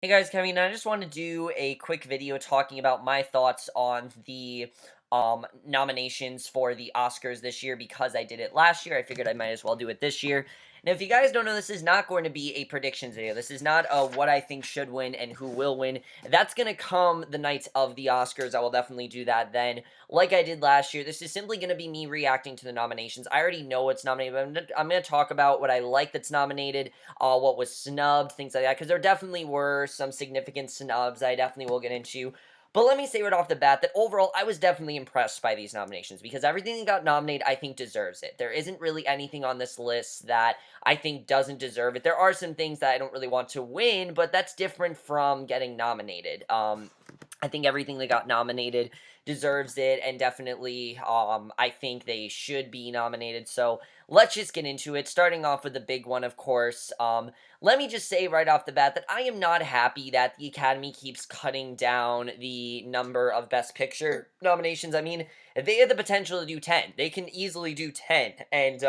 Hey guys, Kevin. I just want to do a quick video talking about my thoughts on the nominations for the Oscars this year because I did it last year. I figured I might as well do it this year. Now, if you guys don't know, this is not going to be a predictions video. This is not a what I think should win and who will win. That's going to come the night of the Oscars. I will definitely do that then, like I did last year. This is simply going to be me reacting to the nominations. I already know what's nominated, but I'm going to talk about what I like that's nominated, what was snubbed, things like that, because there definitely were some significant snubs I definitely will get into. But let me say right off the bat that overall, I was definitely impressed by these nominations because everything that got nominated, I think, deserves it. There isn't really anything on this list that I think doesn't deserve it. There are some things that I don't really want to win, but that's different from getting nominated. I think everything that got nominated deserves it, and definitely, I think they should be nominated. So let's just get into it. Starting off with the big one, of course. Let me just say right off the bat that I am not happy that the Academy keeps cutting down the number of Best Picture nominations. I mean, they had the potential to do 10. They can easily do 10, and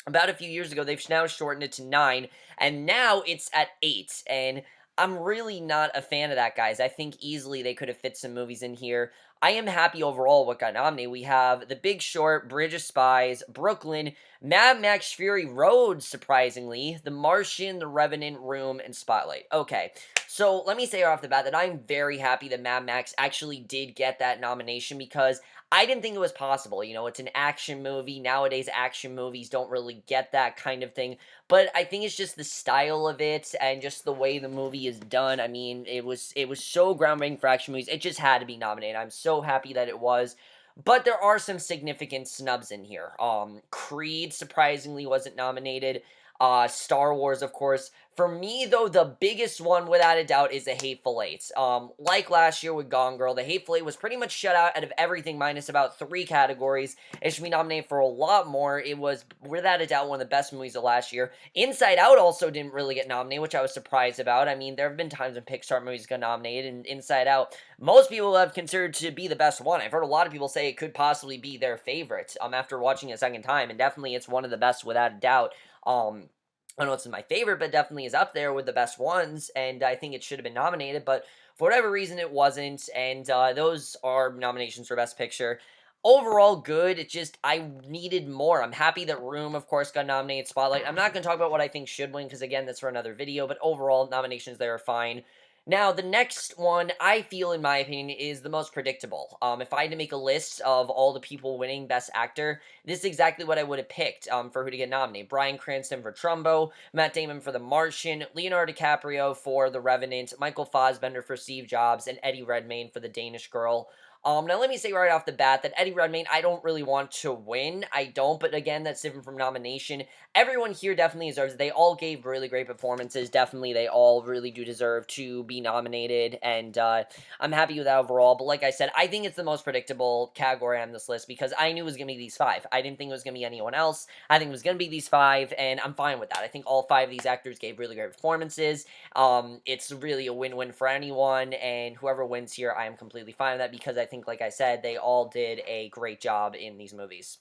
about a few years ago, they've now shortened it to 9, and now it's at 8, and I'm really not a fan of that, guys. I think easily they could have fit some movies in here. I am happy overall what got nominated. We have The Big Short, Bridge of Spies, Brooklyn, Mad Max Fury Road, surprisingly, The Martian, The Revenant, Room, and Spotlight. Okay, so let me say right off the bat that I'm very happy that Mad Max actually did get that nomination because I didn't think it was possible. You know, it's an action movie. Nowadays, action movies don't really get that kind of thing. But I think it's just the style of it and just the way the movie is done. I mean, it was so groundbreaking for action movies. It just had to be nominated. I'm so happy that it was. But there are some significant snubs in here. Creed surprisingly wasn't nominated. Star Wars, of course. For me, though, the biggest one, without a doubt, is The Hateful Eight. Like last year with Gone Girl, The Hateful Eight was pretty much shut out of everything minus about 3 categories. It should be nominated for a lot more. It was, without a doubt, one of the best movies of last year. Inside Out also didn't really get nominated, which I was surprised about. I mean, there have been times when Pixar movies got nominated, and Inside Out, most people have considered to be the best one. I've heard a lot of people say it could possibly be their favorite, after watching it a second time, and definitely it's one of the best without a doubt. I don't know if it's my favorite, but definitely is up there with the best ones, and I think it should have been nominated, but for whatever reason, it wasn't, and those are nominations for Best Picture. Overall, good. It just, I needed more. I'm happy that Room, of course, got nominated. Spotlight. I'm not going to talk about what I think should win, because again, that's for another video, but overall, nominations there are fine. Now, the next one, I feel, in my opinion, is the most predictable. If I had to make a list of all the people winning Best Actor, this is exactly what I would have picked for who to get nominated. Bryan Cranston for Trumbo, Matt Damon for The Martian, Leonardo DiCaprio for The Revenant, Michael Fassbender for Steve Jobs, and Eddie Redmayne for The Danish Girl. Now let me say right off the bat that Eddie Redmayne, I don't really want to win. I don't, but again, that's different from nomination. Everyone here definitely deserves it. They all gave really great performances. Definitely, they all really do deserve to be nominated, and I'm happy with that overall. But like I said, I think it's the most predictable category on this list because I knew it was going to be these 5. I didn't think it was going to be anyone else. I think it was going to be these 5, and I'm fine with that. I think all 5 of these actors gave really great performances. It's really a win-win for anyone, and whoever wins here, I am completely fine with that because I think, like I said, they all did a great job in these movies.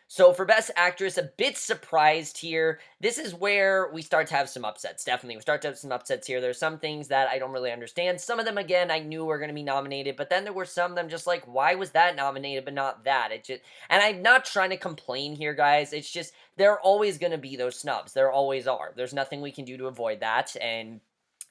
So for Best Actress, a bit surprised here. This is where we start to have some upsets, definitely. We start to have some upsets here. There's some things that I don't really understand. Some of them, again, I knew were going to be nominated, but then there were some of them just like, why was that nominated but not that? It just, and I'm not trying to complain here, guys. It's just, there are always going to be those snubs. There always are. There's nothing we can do to avoid that, and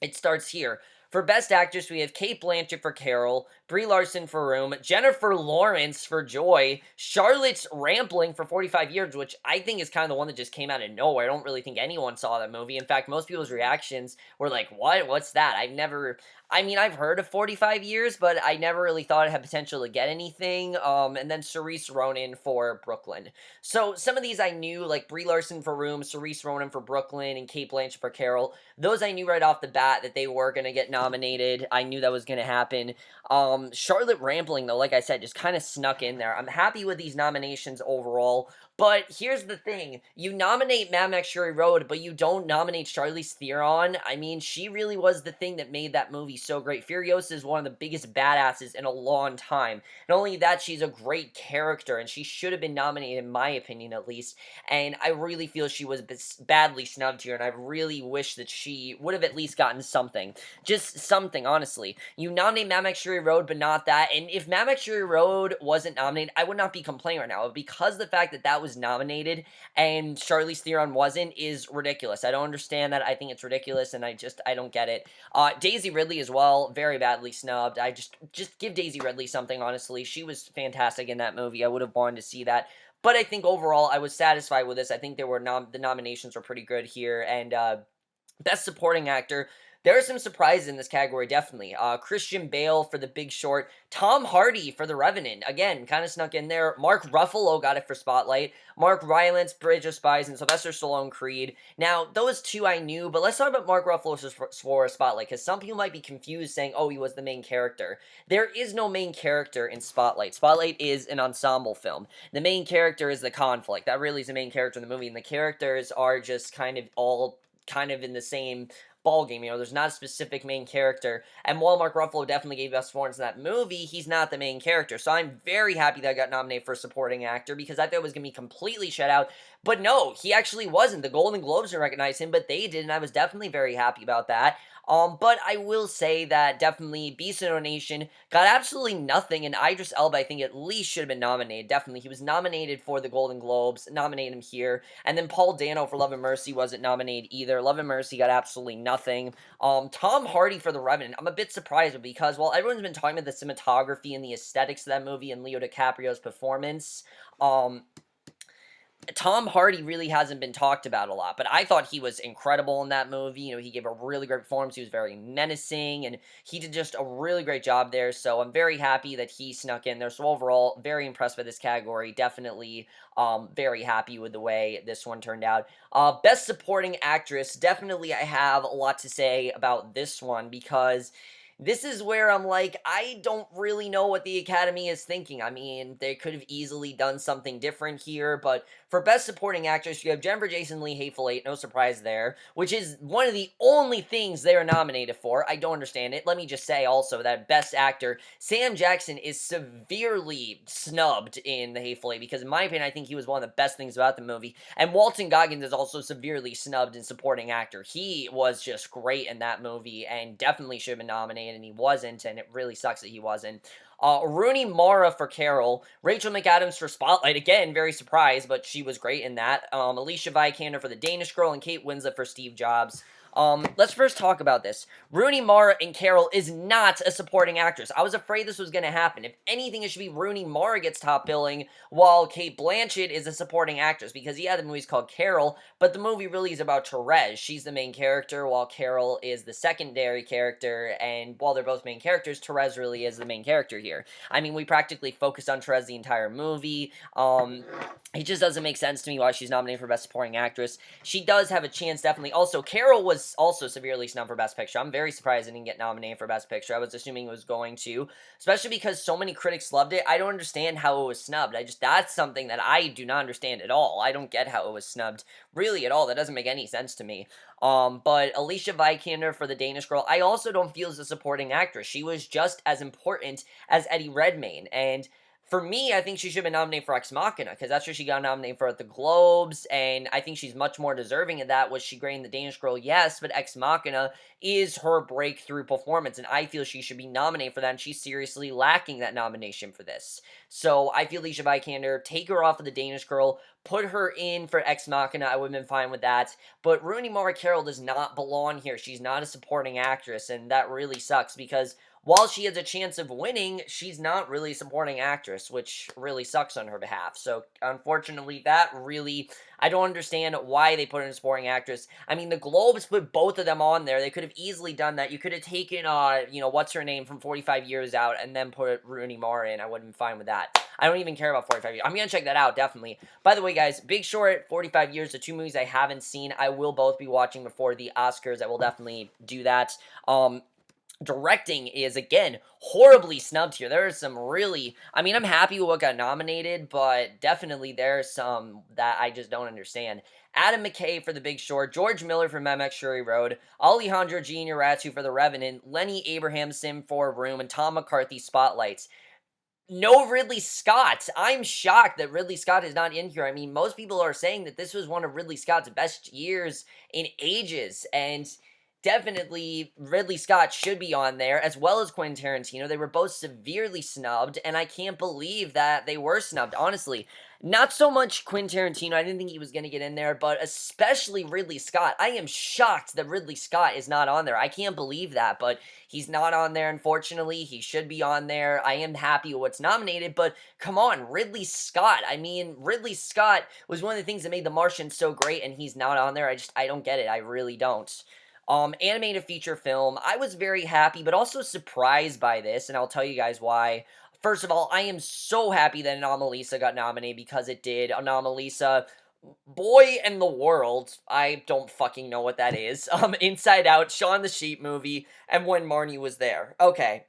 it starts here. For Best Actress, we have Cate Blanchett for Carol, Brie Larson for Room, Jennifer Lawrence for Joy, Charlotte Rampling for 45 Years, which I think is kind of the one that just came out of nowhere. I don't really think anyone saw that movie. In fact, most people's reactions were like, what? What's that? I mean, I've heard of 45 Years, but I never really thought it had potential to get anything. And then Cerise Ronan for Brooklyn. So some of these I knew, like Brie Larson for Room, Cerise Ronan for Brooklyn, and Cate Blanchett for Carol. Those I knew right off the bat that they were going to get nominated. I knew that was going to happen. Charlotte Rampling, though, like I said, just kind of snuck in there. I'm happy with these nominations overall. But here's the thing, you nominate Mad Max Fury Road, but you don't nominate Charlize Theron. I mean, she really was the thing that made that movie so great. Furiosa is one of the biggest badasses in a long time. Not only that, she's a great character, and she should have been nominated, in my opinion, at least. And I really feel she was badly snubbed here, and I really wish that she would have at least gotten something. Just something, honestly. You nominate Mad Max Fury Road, but not that. And if Mad Max Fury Road wasn't nominated, I would not be complaining right now. But because the fact that that was nominated and Charlize Theron wasn't is ridiculous. I don't understand that. I think it's ridiculous, and I don't get it. Daisy Ridley as well, very badly snubbed. I just give Daisy Ridley something, honestly. She was fantastic in that movie. I would have wanted to see that. But I think overall, I was satisfied with this. I think the nominations were pretty good here, and Best Supporting Actor. There are some surprises in this category, definitely. Christian Bale for The Big Short. Tom Hardy for The Revenant. Again, kind of snuck in there. Mark Ruffalo got it for Spotlight. Mark Rylance, Bridge of Spies, and Sylvester Stallone, Creed. Now, those two I knew, but let's talk about Mark Ruffalo for Spotlight, because some people might be confused saying, oh, he was the main character. There is no main character in Spotlight. Spotlight is an ensemble film. The main character is the conflict. That really is the main character in the movie, and the characters are just kind of all kind of in the same ball game. There's not a specific main character. And while Mark Ruffalo definitely gave best performance in that movie, he's not the main character. So I'm very happy that I got nominated for supporting actor, because I thought it was going to be completely shut out. But no, he actually wasn't. The Golden Globes didn't recognize him, but they did, and I was definitely very happy about that. But I will say that definitely Beast of No Nation got absolutely nothing, and Idris Elba, I think, at least should have been nominated. Definitely. He was nominated for the Golden Globes. Nominate him here. And then Paul Dano for Love and Mercy wasn't nominated either. Love and Mercy got absolutely nothing. Tom Hardy for The Revenant. I'm a bit surprised because while everyone's been talking about the cinematography and the aesthetics of that movie and Leo DiCaprio's performance, Tom Hardy really hasn't been talked about a lot, but I thought he was incredible in that movie. He gave a really great performance. He was very menacing, and he did just a really great job there, so I'm very happy that he snuck in there. So overall, very impressed by this category. Definitely very happy with the way this one turned out. Best Supporting Actress. Definitely I have a lot to say about this one, because this is where I'm like, I don't really know what the Academy is thinking. I mean, they could have easily done something different here, but for Best Supporting Actress, you have Jennifer Jason Leigh, Hateful Eight, no surprise there, which is one of the only things they are nominated for. I don't understand it. Let me just say also that Best Actor, Sam Jackson is severely snubbed in The Hateful Eight, because in my opinion, I think he was one of the best things about the movie, and Walton Goggins is also severely snubbed in Supporting Actor. He was just great in that movie, and definitely should have been nominated, and he wasn't, and it really sucks that he wasn't. Rooney Mara for Carol, Rachel McAdams for Spotlight, again, very surprised, but she was great in that. Alicia Vikander for The Danish Girl, and Kate Winslet for Steve Jobs. Let's first talk about this. Rooney Mara in Carol is not a supporting actress. I was afraid this was going to happen. If anything, it should be Rooney Mara gets top billing, while Kate Blanchett is a supporting actress, because yeah, the movie's called Carol, but the movie really is about Therese. She's the main character, while Carol is the secondary character, and while they're both main characters, Therese really is the main character here. I mean, we practically focused on Therese the entire movie. It just doesn't make sense to me why she's nominated for Best Supporting Actress. She does have a chance, definitely. Also, Carol was also severely snubbed for Best Picture. I'm very surprised it didn't get nominated for Best Picture. I was assuming it was going to, especially because so many critics loved it. I don't understand how it was snubbed. That's something that I do not understand at all. I don't get how it was snubbed, really, at all. That doesn't make any sense to me. But Alicia Vikander for The Danish Girl, I also don't feel as a supporting actress. She was just as important as Eddie Redmayne, and for me, I think she should have been nominated for Ex Machina, because that's what she got nominated for at the Globes, and I think she's much more deserving of that. Was she great in The Danish Girl? Yes, but Ex Machina is her breakthrough performance, and I feel she should be nominated for that, and she's seriously lacking that nomination for this. So I feel Alicia Vikander, take her off of The Danish Girl, put her in for Ex Machina. I would have been fine with that. But Rooney Mara Carroll does not belong here. She's not a supporting actress, and that really sucks, because while she has a chance of winning, she's not really a supporting actress, which really sucks on her behalf. So, unfortunately, I don't understand why they put her in supporting actress. I mean, the Globes put both of them on there. They could have easily done that. You could have taken, what's her name from 45 Years out and then put Rooney Mara in. I would have been fine with that. I don't even care about 45 Years. I'm going to check that out, definitely. By the way, guys, Big Short, 45 Years, the two movies I haven't seen. I will both be watching before the Oscars. I will definitely do that. Directing is, again, horribly snubbed here. There are some really, I mean, I'm happy with what got nominated, but definitely there's some that I just don't understand. Adam McKay for The Big Short, George Miller for Mad Max Fury Road, Alejandro Inarritu for The Revenant, Lenny Abrahamson for Room, and Tom McCarthy Spotlights. No Ridley Scott. I'm shocked that Ridley Scott is not in here. I mean, most people are saying that this was one of Ridley Scott's best years in ages, and definitely Ridley Scott should be on there, as well as Quentin Tarantino. They were both severely snubbed, and I can't believe that they were snubbed, honestly. Not so much Quentin Tarantino. I didn't think he was going to get in there, but especially Ridley Scott. I am shocked that Ridley Scott is not on there. I can't believe that, but he's not on there, unfortunately. He should be on there. I am happy with what's nominated, but come on, Ridley Scott. I mean, Ridley Scott was one of the things that made The Martian so great, and he's not on there. I don't get it. I really don't. Animated feature film. I was very happy, but also surprised by this, and I'll tell you guys why. First of all, I am so happy that Anomalisa got nominated because it did. Anomalisa, Boy in the World, I don't fucking know what that is. Inside Out, Shaun the Sheep movie, and When Marnie Was There. Okay,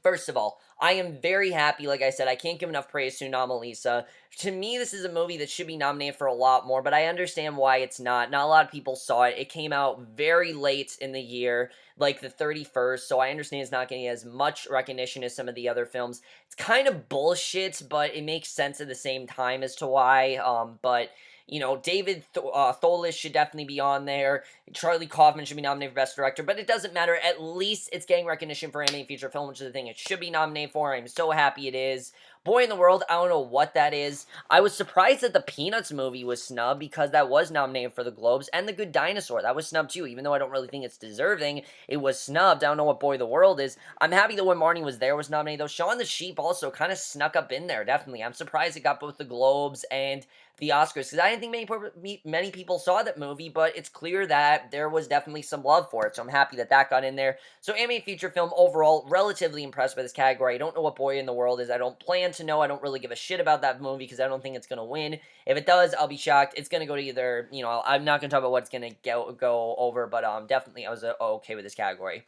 first of all, I am very happy. Like I said, I can't give enough praise to Anomalisa. To me, this is a movie that should be nominated for a lot more, but I understand why it's not. Not a lot of people saw it. It came out very late in the year, like the 31st, so I understand it's not getting as much recognition as some of the other films. It's kind of bullshit, but it makes sense at the same time as to why. But you know, David Thewlis should definitely be on there. Charlie Kaufman should be nominated for Best Director, but it doesn't matter. At least it's getting recognition for animated feature film, which is the thing it should be nominated for. I'm so happy it is. Boy in the World, I don't know what that is. I was surprised that the Peanuts movie was snubbed because that was nominated for the Globes, and The Good Dinosaur, that was snubbed too, even though I don't really think it's deserving. It was snubbed. I don't know what Boy in the World is. I'm happy that When Marnie Was There was nominated, though. Shaun the Sheep also kind of snuck up in there, definitely. I'm surprised it got both the Globes and the Oscars, because I didn't think many people saw that movie, but it's clear that there was definitely some love for it, so I'm happy that that got in there. So animated feature film, overall, relatively impressed by this category. I don't know what Boy in the World is. I don't plan to know. I don't really give a shit about that movie, because I don't think it's going to win. If it does, I'll be shocked. It's going to go to either, you know, I'm not going to talk about what it's going to go over, but definitely I was okay with this category.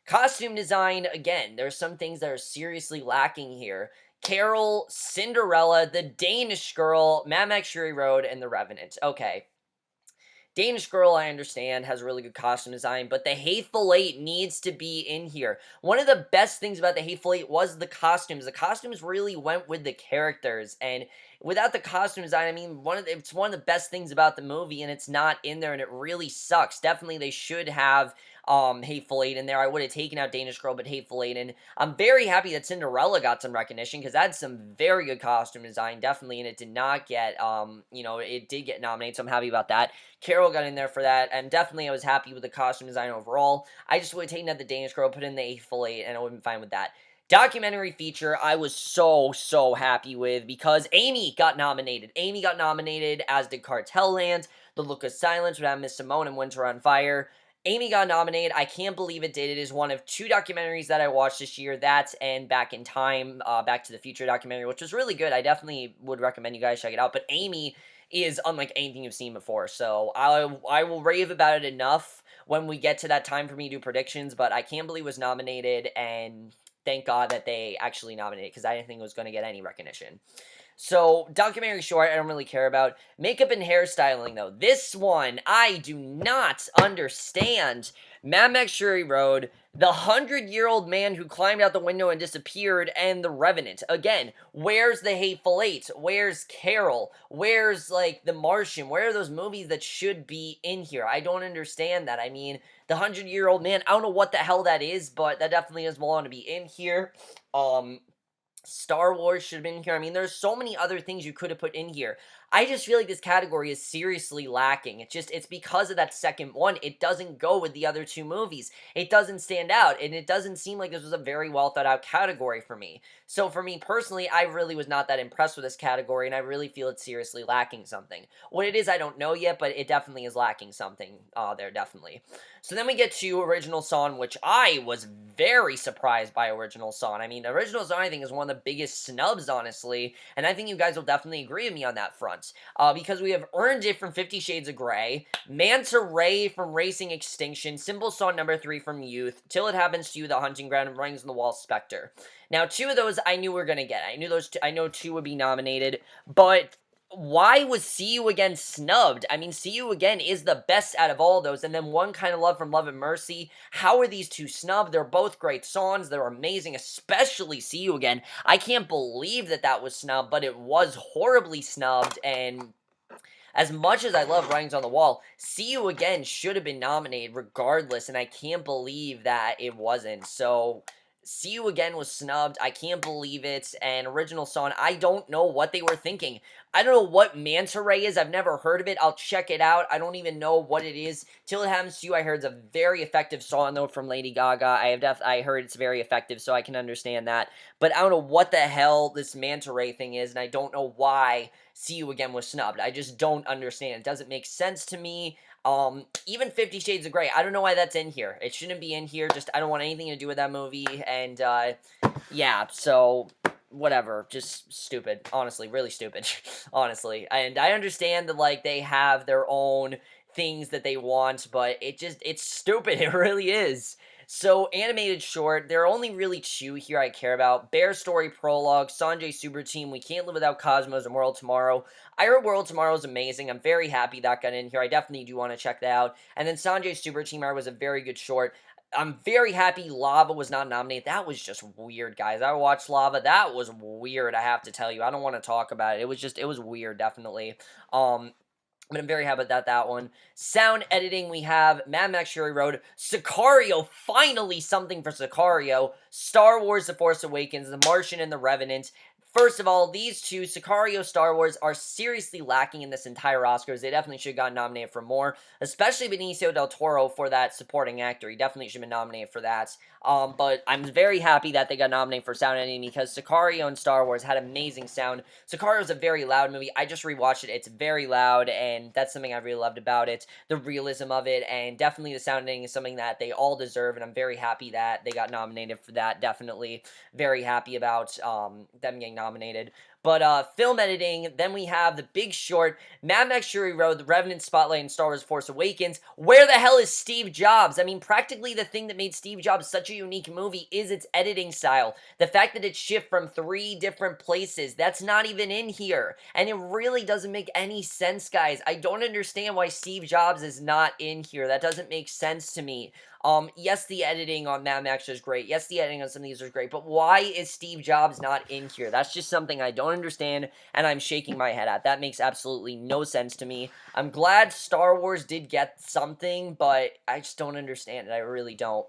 Costume design, again, there's some things that are seriously lacking here. Carol, Cinderella, The Danish Girl, Mad Max Fury Road, and The Revenant. Okay. Danish Girl, I understand, has really good costume design, but The Hateful Eight needs to be in here. One of the best things about The Hateful Eight was the costumes. The costumes really went with the characters, and without the costume design, I mean, it's one of the best things about the movie, and it's not in there, and it really sucks. Definitely, they should have Hateful Eight in there. I would have taken out Danish Girl, but Hateful Eight, and I'm very happy that Cinderella got some recognition, because that's some very good costume design, definitely, and it did not get, you know, it did get nominated, so I'm happy about that. Carol got in there for that, and definitely I was happy with the costume design overall. I just would have taken out the Danish Girl, put in the Hateful Eight, and I would have been fine with that. Documentary feature, I was so happy with, because Amy got nominated. Amy got nominated, as did Cartel Land, The Look of Silence, with Miss Simone, and Winter on Fire. Amy got nominated. I can't believe it did. It is one of two documentaries that I watched this year. That and Back in Time, Back to the Future documentary, which was really good. I definitely would recommend you guys check it out. But Amy is unlike anything you've seen before. So I will rave about it enough when we get to that time for me to do predictions. But I can't believe it was nominated, and thank God that they actually nominated it, because I didn't think it was going to get any recognition. So, documentary short, I don't really care about. Makeup and hairstyling, though. This one, I do not understand. Mad Max Fury Road, The 100-Year-Old Man Who Climbed Out the Window and Disappeared, and The Revenant. Again, where's The Hateful Eight? Where's Carol? Where's, like, The Martian? Where are those movies that should be in here? I don't understand that. I mean, The 100-Year-Old Man, I don't know what the hell that is, but that definitely does belong to be in here. Star Wars should have been here. I mean, there's so many other things you could have put in here. I just feel like this category is seriously lacking. It's because of that second one. It doesn't go with the other two movies. It doesn't stand out, and it doesn't seem like this was a very well thought out category for me. So for me personally, I really was not that impressed with this category, and I really feel it's seriously lacking something. What it is, I don't know yet, but it definitely is lacking something there, definitely. So then we get to Original Song, which I was very surprised by Original Song. I mean, Original Song, I think, is one of the biggest snubs, honestly, and I think you guys will definitely agree with me on that front. Because we have Earned It from 50 Shades of Grey, Manta Ray from Racing Extinction, Simple Song number 3 from Youth, Till It Happens to You, The Hunting Ground, and Rings on the Wall, Spectre. Now, two of those I knew we were gonna get. I knew those. I know two would be nominated, but why was See You Again snubbed? I mean, See You Again is the best out of all those, and then One Kind of Love from Love and Mercy. How are these two snubbed? They're both great songs. They're amazing, especially See You Again. I can't believe that that was snubbed, but it was horribly snubbed, and as much as I love Writings on the Wall, See You Again should have been nominated regardless, and I can't believe that it wasn't. So, See You Again was snubbed. I can't believe it. And Original Song, I don't know what they were thinking. I don't know what Manta Ray is. I've never heard of it. I'll check it out. I don't even know what it is. Till It Happens to You, I heard it's a very effective song, though, from Lady Gaga. I heard it's very effective, so I can understand that. But I don't know what the hell this Manta Ray thing is, and I don't know why See You Again was snubbed. I just don't understand. It doesn't make sense to me. Even 50 Shades of Grey, I don't know why that's in here. It shouldn't be in here. Just, I don't want anything to do with that movie. And, yeah, so whatever, just stupid, honestly, really stupid, honestly, and I understand that, like, they have their own things that they want, but it's stupid, it really is. So, animated short, there are only really two here I care about: Bear Story Prologue, Sanjay Super Team, We Can't Live Without Cosmos, and World Tomorrow. I heard World Tomorrow is amazing. I'm very happy that got in here. I definitely do want to check that out. And then Sanjay Super Team I was a very good short. I'm very happy Lava was not nominated. That was just weird, guys. I watched Lava. That was weird, I have to tell you. I don't want to talk about it. It was weird, definitely. But I'm very happy about that one. Sound editing, we have Mad Max Fury Road, Sicario, finally something for Sicario, Star Wars The Force Awakens, The Martian, and The Revenant. First of all, these two, Sicario, Star Wars, are seriously lacking in this entire Oscars. They definitely should have gotten nominated for more, especially Benicio del Toro for that supporting actor. He definitely should have been nominated for that. But I'm very happy that they got nominated for sound editing because Sicario and Star Wars had amazing sound. Sicario is a very loud movie. I just rewatched it. It's very loud, and that's something I really loved about it. The realism of it, and definitely the sound editing is something that they all deserve, and I'm very happy that they got nominated for that. Definitely very happy about them getting nominated. But film editing, then we have The Big Short, Mad Max Fury Road, The Revenant, Spotlight, and Star Wars Force Awakens. Where the hell is Steve Jobs? I mean, practically the thing that made Steve Jobs such a unique movie is its editing style. The fact that it shifted from 3 different places, that's not even in here. And it really doesn't make any sense, guys. I don't understand why Steve Jobs is not in here. That doesn't make sense to me. Yes, the editing on Mad Max is great. Yes, the editing on some of these is great. But why is Steve Jobs not in here? That's just something I don't understand, and I'm shaking my head at. That makes absolutely no sense to me. I'm glad Star Wars did get something, but I just don't understand it. I really don't.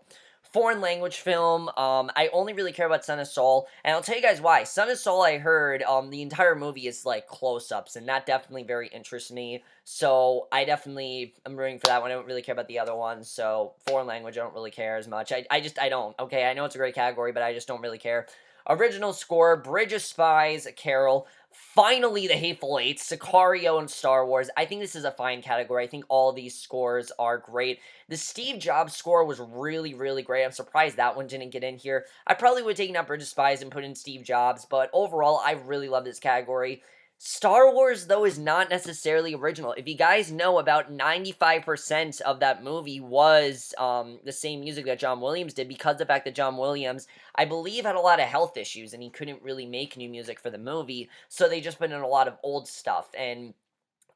Foreign language film, I only really care about Son of Saul, and I'll tell you guys why. Son of Saul, I heard, the entire movie is, like, close-ups, and that definitely very interests me, so I definitely am rooting for that one. I don't really care about the other ones, so foreign language, I don't really care as much. I don't, okay? I know it's a great category, but I just don't really care. Original score, Bridge of Spies, Carol, finally The Hateful Eight, Sicario, and Star Wars. I think this is a fine category. I think all these scores are great. The Steve Jobs score was really, really great. I'm surprised that one didn't get in here. I probably would have taken out Bridge of Spies and put in Steve Jobs, but overall, I really love this category. Star Wars, though, is not necessarily original. If you guys know, about 95% of that movie was the same music that John Williams did, because of the fact that John Williams, I believe, had a lot of health issues, and he couldn't really make new music for the movie, so they just put in a lot of old stuff, and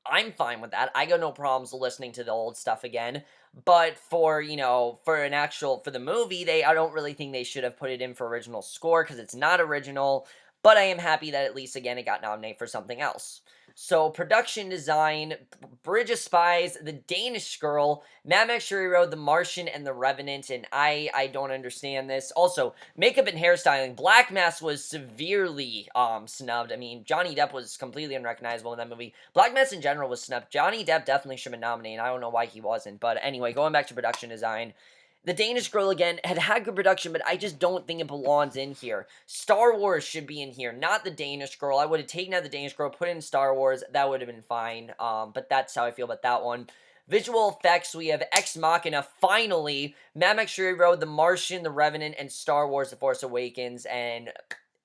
I'm fine with that. I got no problems listening to the old stuff again. But for, you know, for the movie, I don't really think they should have put it in for original score because it's not original. But I am happy that at least, again, it got nominated for something else. So, production design, Bridge of Spies, The Danish Girl, Mad Max Fury Road, The Martian, and The Revenant, and I don't understand this. Also, makeup and hairstyling, Black Mass was severely snubbed. I mean, Johnny Depp was completely unrecognizable in that movie. Black Mass in general was snubbed. Johnny Depp definitely should have been nominated. I don't know why he wasn't, but anyway, going back to production design, The Danish Girl, again, had good production, but I just don't think it belongs in here. Star Wars should be in here, not The Danish Girl. I would have taken out The Danish Girl, put in Star Wars. That would have been fine, but that's how I feel about that one. Visual effects, we have Ex Machina, finally, Mad Max Fury Road, The Martian, The Revenant, and Star Wars The Force Awakens, and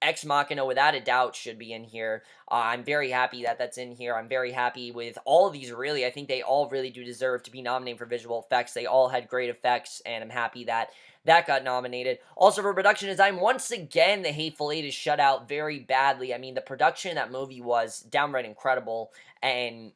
Ex Machina, without a doubt, should be in here. I'm very happy that that's in here. I'm very happy with all of these, really. I think they all really do deserve to be nominated for visual effects. They all had great effects, and I'm happy that that got nominated. Also, for production design, once again, The Hateful Eight is shut out very badly. I mean, the production of that movie was downright incredible, and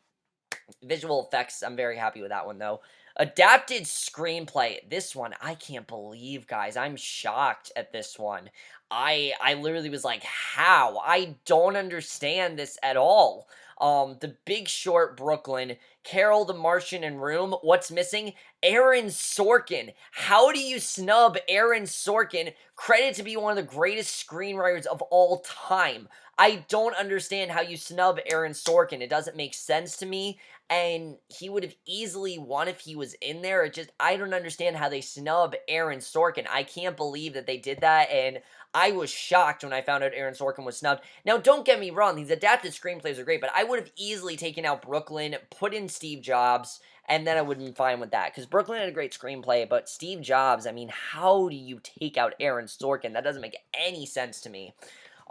visual effects, I'm very happy with that one, though. Adapted screenplay. This one, I can't believe, guys. I'm shocked at this one. I literally was like, how? I don't understand this at all. The Big Short, Brooklyn, Carol, The Martian, and Room. What's missing? Aaron Sorkin. How do you snub Aaron Sorkin? Credit to be one of the greatest screenwriters of all time. I don't understand how you snub Aaron Sorkin. It doesn't make sense to me, and he would have easily won if he was in there. I don't understand how they snub Aaron Sorkin. I can't believe that they did that, and I was shocked when I found out Aaron Sorkin was snubbed. Now, don't get me wrong, these adapted screenplays are great, but I would have easily taken out Brooklyn, put in Steve Jobs, and then I would have been fine with that, because Brooklyn had a great screenplay, but Steve Jobs, I mean, how do you take out Aaron Sorkin? That doesn't make any sense to me.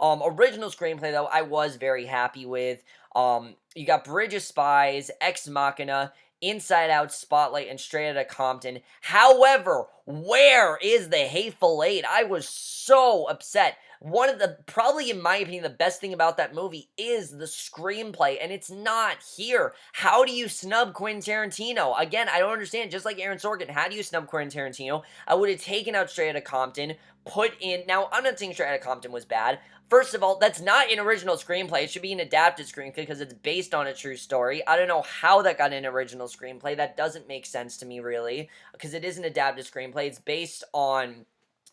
Original screenplay, though, I was very happy with. You got Bridge of Spies, Ex Machina, Inside Out, Spotlight, and Straight Outta Compton. However, where is The Hateful Eight? I was so upset. One of the, probably in my opinion, the best thing about that movie is the screenplay, and it's not here. How do you snub Quentin Tarantino? Again, I don't understand. Just like Aaron Sorkin, how do you snub Quentin Tarantino? I would have taken out Straight Outta Compton, put in, now, I'm not saying Straight Outta Compton was bad. First of all, that's not an original screenplay. It should be an adapted screenplay because it's based on a true story. I don't know how that got an original screenplay. That doesn't make sense to me, really, because it is an adapted screenplay. It's based on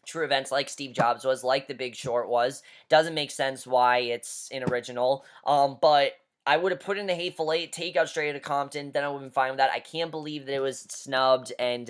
true events like Steve Jobs was, like The Big Short was. Doesn't make sense why it's an original. But I would have put in The Hateful Eight, take out Straight Outta Compton, then I would have been fine with that. I can't believe that it was snubbed, and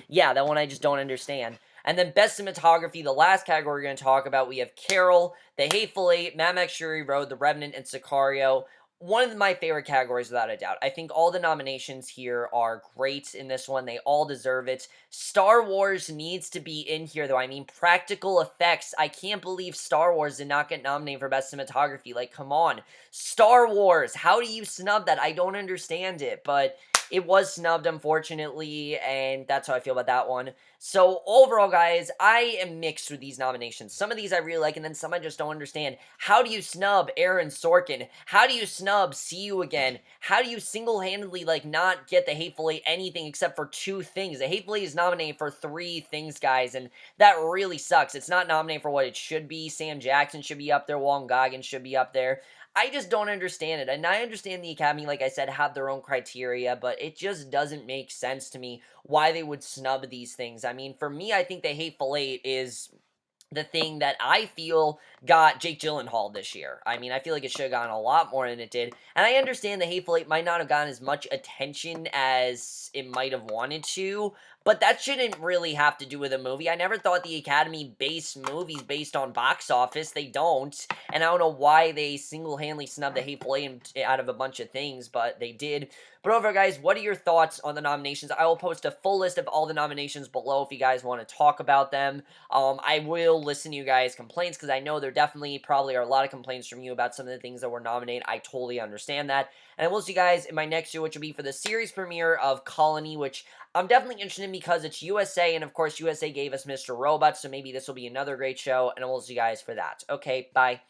yeah, that one I just don't understand. And then Best Cinematography, the last category we're going to talk about, we have Carol, The Hateful Eight, Mad Max Fury Road, The Revenant, and Sicario. One of my favorite categories, without a doubt. I think all the nominations here are great in this one. They all deserve it. Star Wars needs to be in here, though. I mean, practical effects. I can't believe Star Wars did not get nominated for Best Cinematography. Like, come on. Star Wars. How do you snub that? I don't understand it, but it was snubbed, unfortunately, and that's how I feel about that one. So, overall, guys, I am mixed with these nominations. Some of these I really like, and then some I just don't understand. How do you snub Aaron Sorkin? How do you snub See You Again? How do you single-handedly, like, not get The Hateful Eight anything except for 2 things? The Hateful Eight is nominated for 3 things, guys, and that really sucks. It's not nominated for what it should be. Sam Jackson should be up there. Walton Goggins should be up there. I just don't understand it. And I understand the Academy, like I said, have their own criteria, but it just doesn't make sense to me why they would snub these things. I mean, for me, I think The Hateful Eight is the thing that I feel got Jake Gyllenhaal this year. I mean, I feel like it should have gotten a lot more than it did. And I understand The Hateful Eight might not have gotten as much attention as it might have wanted to, but that shouldn't really have to do with a movie. I never thought the Academy based movies based on box office. They don't. And I don't know why they single-handedly snubbed The Hateful Eight out of a bunch of things, but they did. But overall, guys, what are your thoughts on the nominations? I will post a full list of all the nominations below if you guys want to talk about them. I will listen to you guys' complaints because I know there definitely probably are a lot of complaints from you about some of the things that were nominated. I totally understand that. And I will see you guys in my next video, which will be for the series premiere of Colony, which I'm definitely interested in because it's USA, and of course USA gave us Mr. Robot, so maybe this will be another great show, and I will see you guys for that. Okay, bye.